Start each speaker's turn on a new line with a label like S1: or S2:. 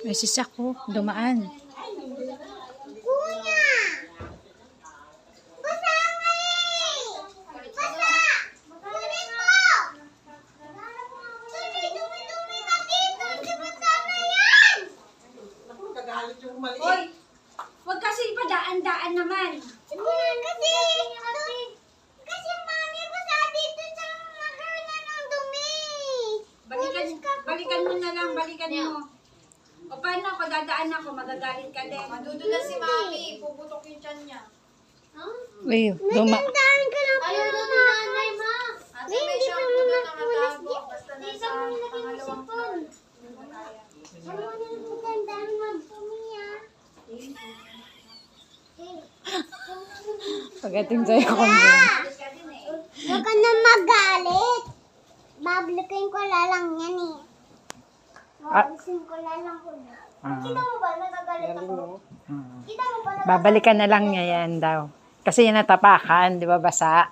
S1: May sisak po, dumaan.
S2: Kuya! Basa nga eh! Basa! Kunin mo! Tuloy, dumi-dumi ka dito! Di ba sana yan?
S3: Kagalit yung maliit.
S4: Hoy! Huwag kasi padaan-daan naman.
S2: Kasi mami, basa dito sa magkaroon na ng dumi.
S4: Balikan mo na lang, balikan mo. O paano ako, dadaan ako, magagalit ka din.
S5: Madudulas si Mami, puputok yung tiyan niya.
S1: Uy,
S2: Nagandaan ka lang po.
S5: Ayaw na ni nanay, ma. Ate, may
S2: Hindi pa
S5: shampoo doon
S2: mamapunas
S5: nakatago.
S2: din.
S5: Basta
S2: Hindi
S5: nasa
S2: ka mo nilagay ng
S5: pangalawang
S2: sipon. Ano mo nang magandaan magdumi ah.
S1: pagdating sa'yo ko din.
S2: Huwag ka na magalit. Babalikin ko lang yan eh. Babalikin ko lang ko. Kita mo ba nagagalit ako? Kita mo ba
S1: Babalikan na lang niya yan daw. Kasi yan natapakan, di ba basa?